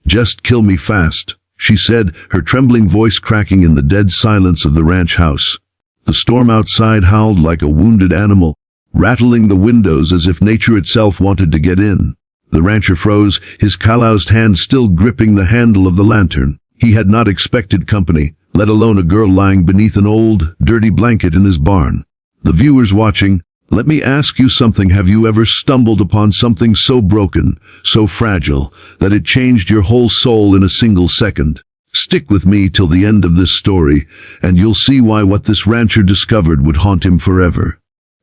"Just kill me fast," she said, her trembling voice cracking in the dead silence of the ranch house. The storm outside howled like a wounded animal, rattling the windows as if nature itself wanted to get in. The rancher froze, his calloused hand still gripping the handle of the lantern. He had not expected company, let alone a girl lying beneath an old, dirty blanket in his barn. The viewers watching, let me ask you something. Have you ever stumbled upon something so broken, so fragile, that it changed your whole soul in a single second? Stick with me till the end of this story, and you'll see why what this rancher discovered would haunt him forever.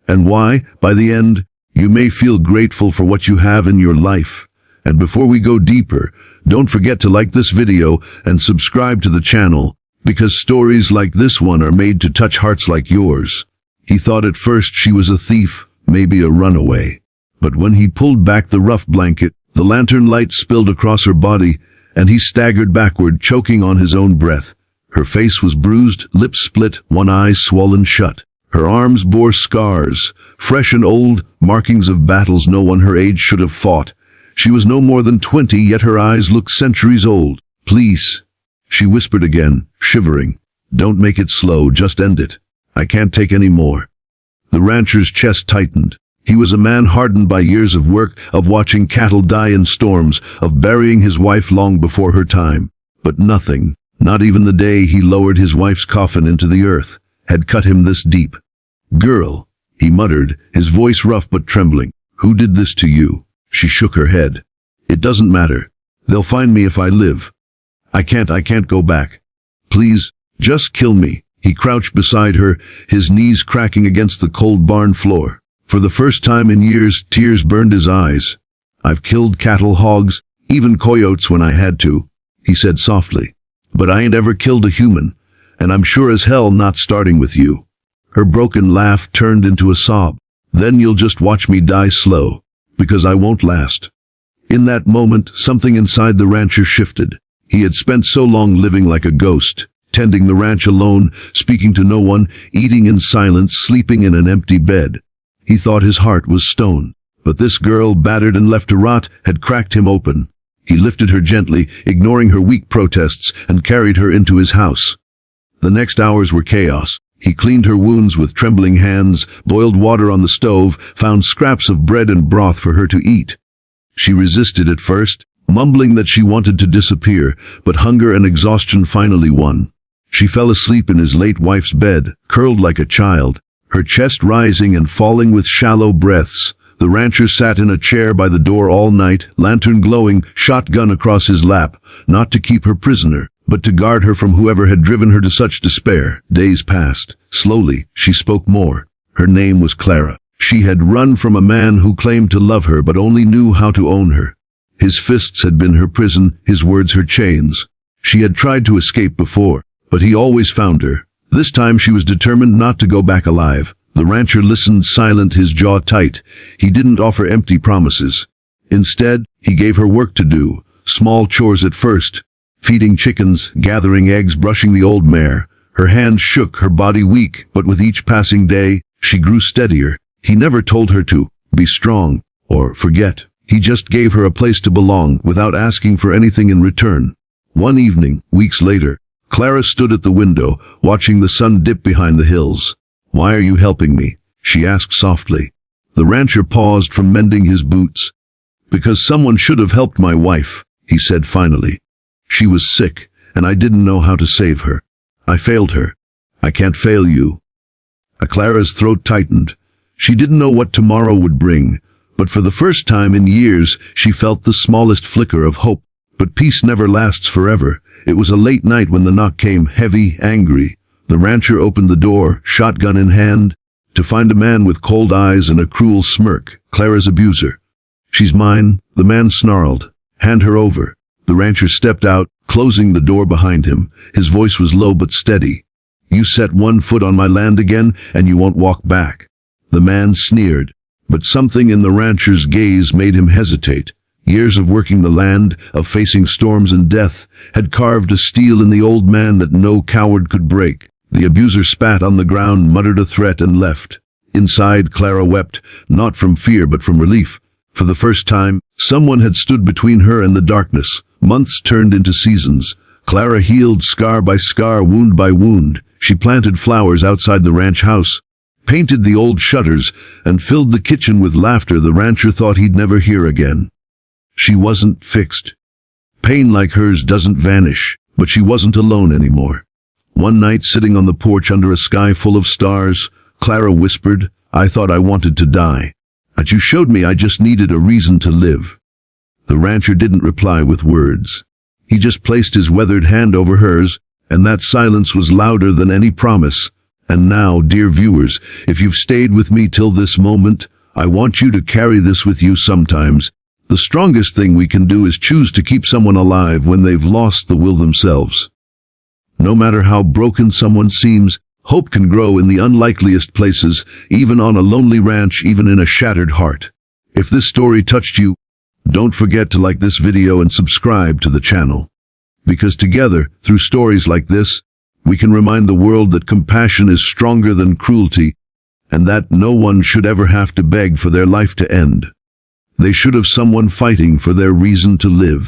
And why, by the end, you may feel grateful for what you have in your life. And before we go deeper, don't forget to like this video and subscribe to the channel, because stories like this one are made to touch hearts like yours. He thought at first she was a thief, maybe a runaway. But when he pulled back the rough blanket, the lantern light spilled across her body, and he staggered backward, choking on his own breath. Her face was bruised, lips split, one eye swollen shut. Her arms bore scars, fresh and old, markings of battles no one her age should have fought. She was no more than 20, yet her eyes looked centuries old. "Please," she whispered again, shivering. "Don't make it slow, just end it. I can't take any more." The rancher's chest tightened. He was a man hardened by years of work, of watching cattle die in storms, of burying his wife long before her time. But nothing, not even the day he lowered his wife's coffin into the earth, had cut him this deep. "Girl," he muttered, his voice rough but trembling. "Who did this to you?" She shook her head. "It doesn't matter. They'll find me if I live. I can't go back. Please, just kill me." He crouched beside her, his knees cracking against the cold barn floor. For the first time in years, tears burned his eyes. "I've killed cattle, hogs, even coyotes when I had to," he said softly. "But I ain't ever killed a human, and I'm sure as hell not starting with you." Her broken laugh turned into a sob. "Then you'll just watch me die slow, because I won't last." In that moment, something inside the rancher shifted. He had spent so long living like a ghost, tending the ranch alone, speaking to no one, eating in silence, sleeping in an empty bed. He thought his heart was stone. But this girl, battered and left to rot, had cracked him open. He lifted her gently, ignoring her weak protests, and carried her into his house. The next hours were chaos. He cleaned her wounds with trembling hands, boiled water on the stove, found scraps of bread and broth for her to eat. She resisted at first, mumbling that she wanted to disappear, but hunger and exhaustion finally won. She fell asleep in his late wife's bed, curled like a child, her chest rising and falling with shallow breaths. The rancher sat in a chair by the door all night, lantern glowing, shotgun across his lap, not to keep her prisoner, but to guard her from whoever had driven her to such despair. Days passed. Slowly, she spoke more. Her name was Clara. She had run from a man who claimed to love her but only knew how to own her. His fists had been her prison, his words her chains. She had tried to escape before, but he always found her. This time she was determined not to go back alive. The rancher listened silent, his jaw tight. He didn't offer empty promises. Instead, he gave her work to do, small chores at first. Feeding chickens, gathering eggs, brushing the old mare. Her hands shook, her body weak, but with each passing day, she grew steadier. He never told her to be strong or forget. He just gave her a place to belong without asking for anything in return. One evening, weeks later, Clara stood at the window, watching the sun dip behind the hills. "Why are you helping me?" she asked softly. The rancher paused from mending his boots. "Because someone should have helped my wife," he said finally. "She was sick, and I didn't know how to save her. I failed her. I can't fail you." Clara's throat tightened. She didn't know what tomorrow would bring, but for the first time in years, she felt the smallest flicker of hope. But peace never lasts forever. It was a late night when the knock came, heavy, angry. The rancher opened the door, shotgun in hand, to find a man with cold eyes and a cruel smirk, Clara's abuser. "She's mine," the man snarled. "Hand her over." The rancher stepped out, closing the door behind him. His voice was low but steady. "You set one foot on my land again, and you won't walk back." The man sneered, but something in the rancher's gaze made him hesitate. Years of working the land, of facing storms and death, had carved a steel in the old man that no coward could break. The abuser spat on the ground, muttered a threat, and left. Inside, Clara wept, not from fear but from relief. For the first time, someone had stood between her and the darkness. Months turned into seasons. Clara healed scar by scar, wound by wound. She planted flowers outside the ranch house, painted the old shutters, and filled the kitchen with laughter the rancher thought he'd never hear again. She wasn't fixed. Pain like hers doesn't vanish, but she wasn't alone anymore. One night, sitting on the porch under a sky full of stars, Clara whispered, "I thought I wanted to die. But you showed me I just needed a reason to live." The rancher didn't reply with words. He just placed his weathered hand over hers, and that silence was louder than any promise. And now, dear viewers, if you've stayed with me till this moment, I want you to carry this with you sometimes. The strongest thing we can do is choose to keep someone alive when they've lost the will themselves. No matter how broken someone seems, hope can grow in the unlikeliest places, even on a lonely ranch, even in a shattered heart. If this story touched you, don't forget to like this video and subscribe to the channel. Because together, through stories like this, we can remind the world that compassion is stronger than cruelty, and that no one should ever have to beg for their life to end. They should have someone fighting for their reason to live.